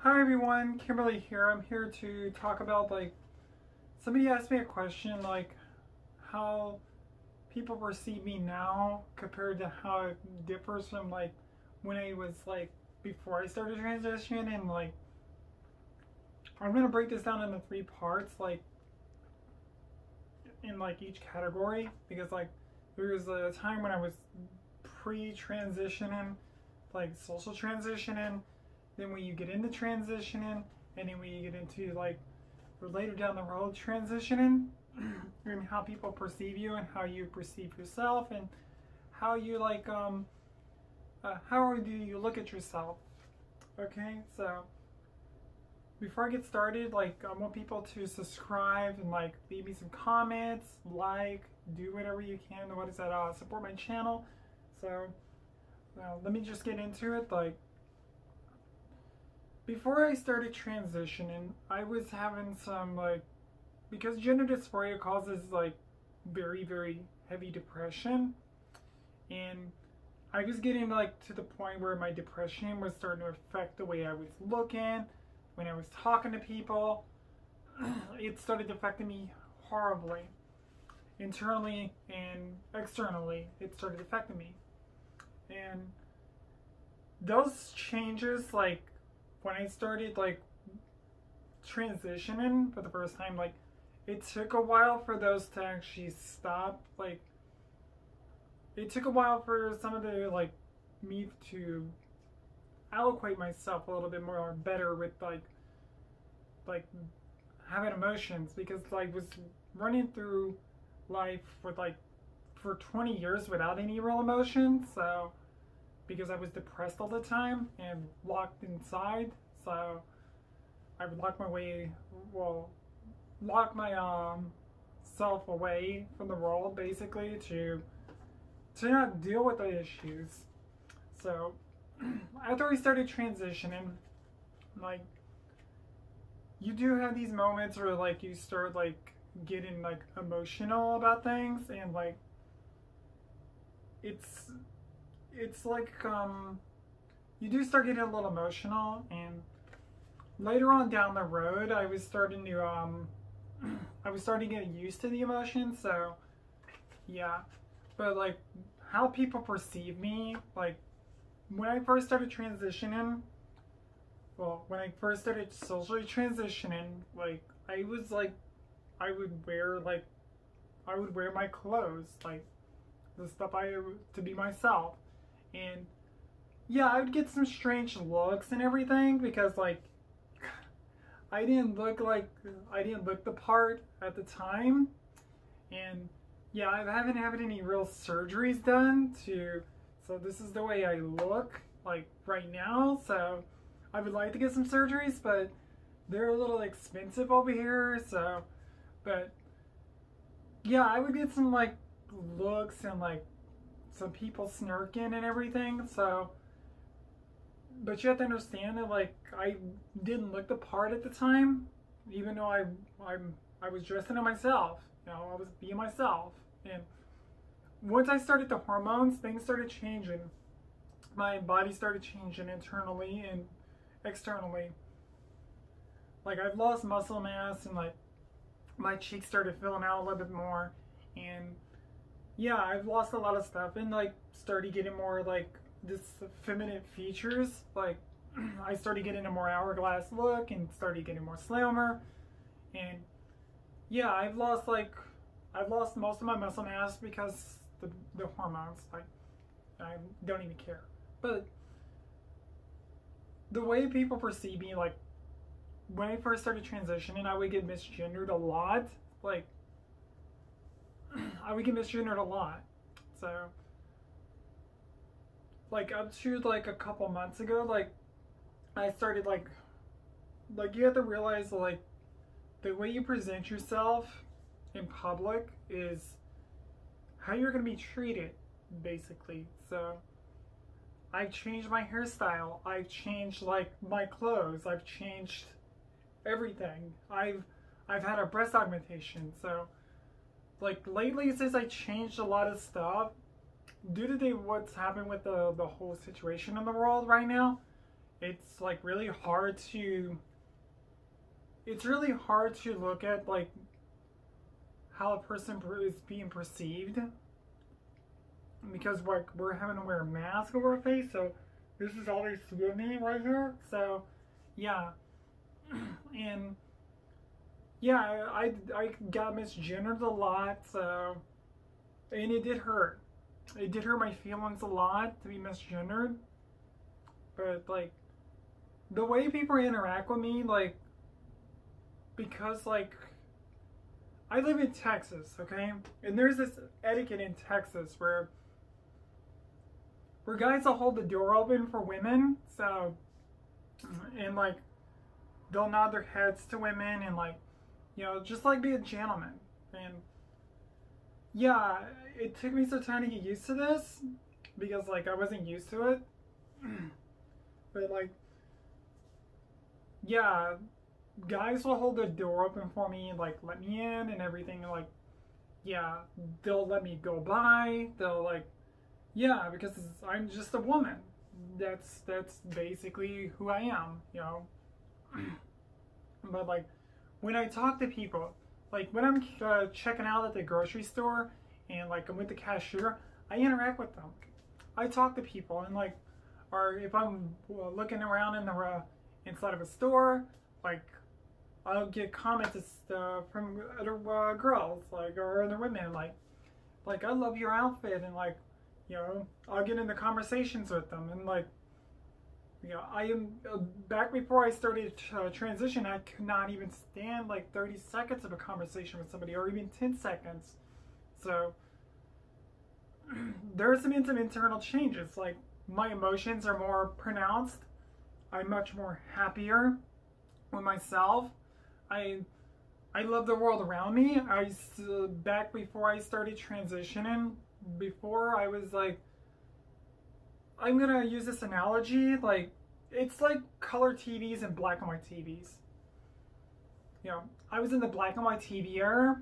Hi everyone, Kimberly here. I'm here to talk about somebody asked me a question how people perceive me now compared to how it differs from when I was before I started transition, and I'm gonna break this down into three parts in each category, because there was a time when I was pre-transitioning, social transitioning. Then when you get into transitioning, and then when you get into later down the road transitioning, and how people perceive you and how you perceive yourself, and how you how do you look at yourself. Okay, so before I get started, I want people to subscribe and leave me some comments, do whatever you can. What is that? Support my channel. So let me just get into it. Before I started transitioning, I was having some because gender dysphoria causes very, very heavy depression, and I was getting to the point where my depression was starting to affect the way I was looking, when I was talking to people. It started affecting me horribly, internally and externally. It started affecting me, and those changes, when I started transitioning for the first time, it took a while for those to actually stop. It took a while for some of the me to allocate myself a little bit more better with having emotions, because was running through life with for 20 years without any real emotions. So because I was depressed all the time and locked inside, so I would lock my self away from the world, basically, to not deal with the issues. So after I started transitioning, you do have these moments where you start getting emotional about things, and it's you do start getting a little emotional, and later on down the road I was starting to get used to the emotions. So yeah, but how people perceive me, when I first started transitioning, when I first started socially transitioning, I was I would wear my clothes, the stuff to be myself. And yeah, I would get some strange looks and everything, because I didn't look the part at the time. And yeah, I haven't had any real surgeries done so this is the way I look right now. So I would like to get some surgeries, but they're a little expensive over here. So, but yeah, I would get some looks and some people smirking and everything. So, but you have to understand that I didn't look the part at the time, even though I was dressing to myself. I was being myself. And once I started the hormones, things started changing. My body started changing internally and externally. I've lost muscle mass, and my cheeks started filling out a little bit more, and yeah, I've lost a lot of stuff, and started getting more this feminine features. I started getting a more hourglass look, and started getting more slimmer. And yeah, I've lost most of my muscle mass because the hormones. I don't even care. But the way people perceive me, when I first started transitioning, I would get misgendered a lot. I would get misgendered a lot. So up to a couple months ago, I started you have to realize the way you present yourself in public is how you're gonna be treated, basically. So I've changed my hairstyle, I've changed my clothes, I've changed everything. I've had a breast augmentation. So lately, since I changed a lot of stuff due to what's happened with the whole situation in the world right now, it's like really hard to, it's really hard to look at like how a person is being perceived, because like we're having to wear a mask over our face, so this is all they see of me right here. So yeah. And yeah, I got misgendered a lot, so, and it did hurt. It did hurt my feelings a lot to be misgendered. But like the way people interact with me, like, because like I live in Texas, okay? And there's this etiquette in Texas where guys will hold the door open for women, so, and like they'll nod their heads to women and like, you know, just like be a gentleman. And yeah, it took me some time to get used to this because like I wasn't used to it. But like, yeah, guys will hold the door open for me and like let me in and everything. And like, yeah, they'll let me go by. They'll like, yeah, because I'm just a woman. That's basically who I am, you know. But like when I talk to people, like when I'm checking out at the grocery store and like I'm with the cashier, I interact with them. I talk to people, and like, or if I'm looking around in the inside of a store, like I'll get comments from other girls, like, or other women, like I love your outfit, and like, you know, I'll get into conversations with them. And like, you know, I am back before I started transition, I could not even stand like 30 seconds of a conversation with somebody, or even 10 seconds. So there are some internal changes. Like my emotions are more pronounced. I'm much more happier with myself. I love the world around me. Back before I started transitioning, before I was like, I'm gonna use this analogy, like it's like color TVs and black and white TVs. You know, I was in the black and white TV era,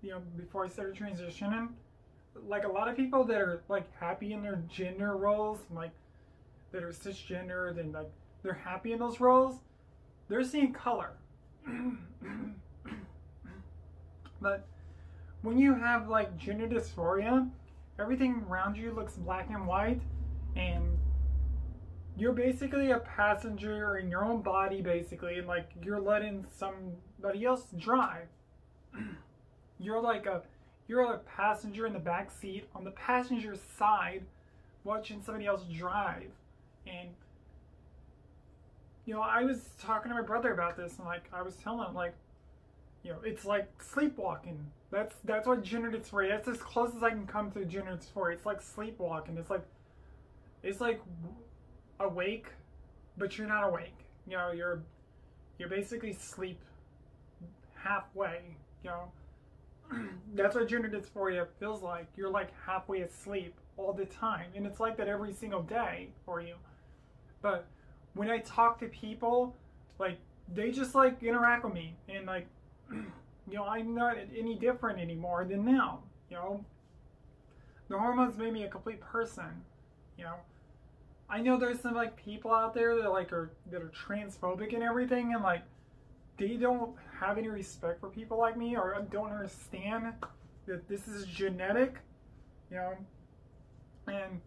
you know, before I started transitioning. Like a lot of people that are like happy in their gender roles, like that are cisgendered and like they're happy in those roles, they're seeing color. But when you have like gender dysphoria, everything around you looks black and white, and you're basically a passenger in your own body, basically, and like you're letting somebody else drive. You're a passenger in the back seat on the passenger side, watching somebody else drive. And you know, I was talking to my brother about this, and like I was telling him, like, you know, it's like sleepwalking. That's what gender dysphoria. That's as close as I can come to gender dysphoria. It's like sleepwalking. It's like awake, but you're not awake. You know, you're basically sleep halfway. You know, that's what gender dysphoria feels like. You're like halfway asleep all the time, and it's like that every single day for you. But when I talk to people, like they just like interact with me, and like, you know, I'm not any different anymore than now. You know, the hormones made me a complete person. You know, I know there's some like people out there that like are transphobic and everything, and like they don't have any respect for people like me, or don't understand that this is genetic. You know, and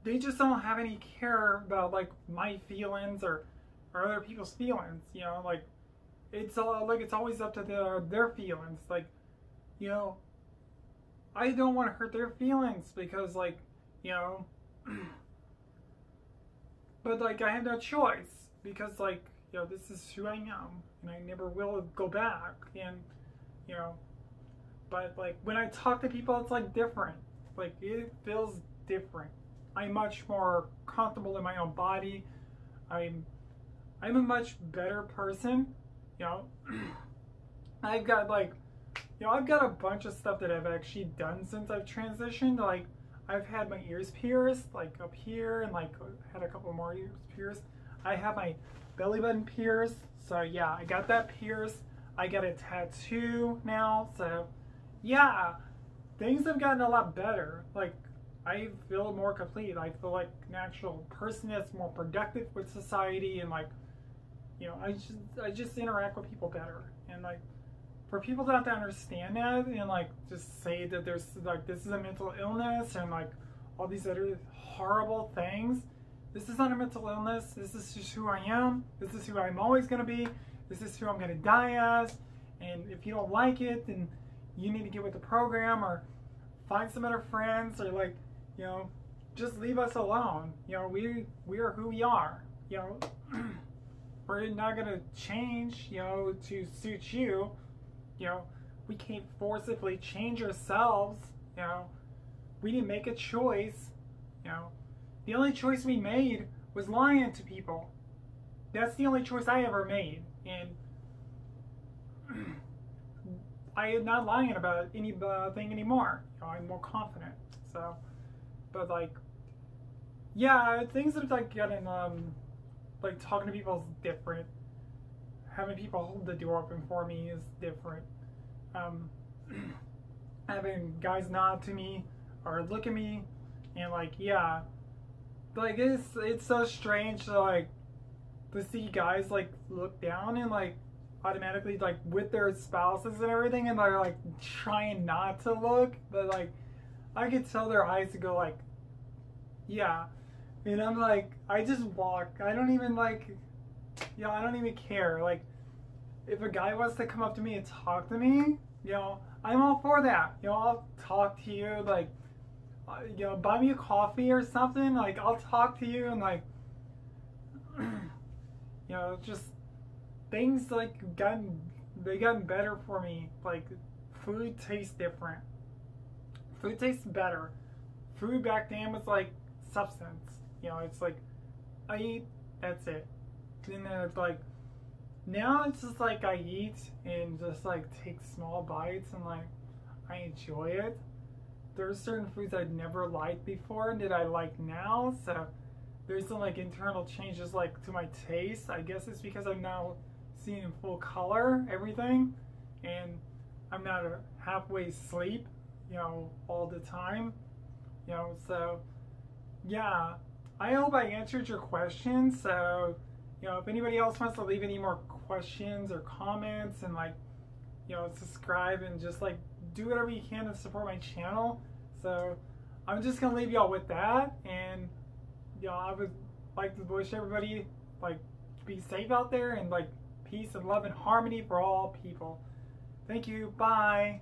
they just don't have any care about like my feelings or other people's feelings. You know, like it's always up to their feelings. Like, you know, I don't want to hurt their feelings because like, you know, but like I have no choice because like, you know, this is who I am, and I never will go back. And you know, but like when I talk to people, it's like different. Like it feels different. I'm much more comfortable in my own body. I'm a much better person. You know, I've got like, you know, I've got a bunch of stuff that I've actually done since I've transitioned. Like I've had my ears pierced, like up here, and like had a couple more ears pierced. I have my belly button pierced. So yeah, I got that pierced. I got a tattoo now. So yeah, things have gotten a lot better. Like I feel more complete. I feel like an actual person that's more productive with society, and like, you know, I just interact with people better. And like, for people not to understand that and like just say that there's like this is a mental illness and like all these other horrible things. This is not a mental illness. This is just who I am. This is who I'm always gonna be. This is who I'm gonna die as. And if you don't like it, then you need to get with the program or find some other friends, or like, you know, just leave us alone. You know, we are who we are. You know, we're not gonna change, you know, to suit you. You know, we can't forcibly change ourselves. You know, we didn't make a choice. You know, the only choice we made was lying to people. That's the only choice I ever made, and I am not lying about anything anymore. You know, I'm more confident. So, but like, yeah, things that like getting like talking to people is different. Having people hold the door open for me is different. Having guys nod to me or look at me and like, yeah, like it's so strange to like to see guys like look down and like automatically like with their spouses and everything, and they're like trying not to look, but like I could tell their eyes to go like, yeah, and I'm like, I just walk. I don't even like, you know, I don't even care. Like, if a guy wants to come up to me and talk to me, you know, I'm all for that. You know, I'll talk to you, like, you know, buy me a coffee or something. Like, I'll talk to you and like, you know, just things like they gotten better for me. Like, food tastes different. Food tastes better. Food back then was like substance. You know, it's like I eat, that's it. And then it's like now it's just like I eat and just like take small bites and like I enjoy it. There's certain foods I'd never liked before that I like now. So there's some like internal changes like to my taste. I guess it's because I'm now seeing in full color everything, and I'm not a halfway sleep, you know, all the time, you know. So yeah, I hope I answered your questions. So, you know, if anybody else wants to leave any more questions or comments, and like, you know, subscribe and just like do whatever you can to support my channel. So I'm just gonna leave y'all with that, and you know, I would like to wish everybody like be safe out there, and like peace and love and harmony for all people. Thank you. Bye.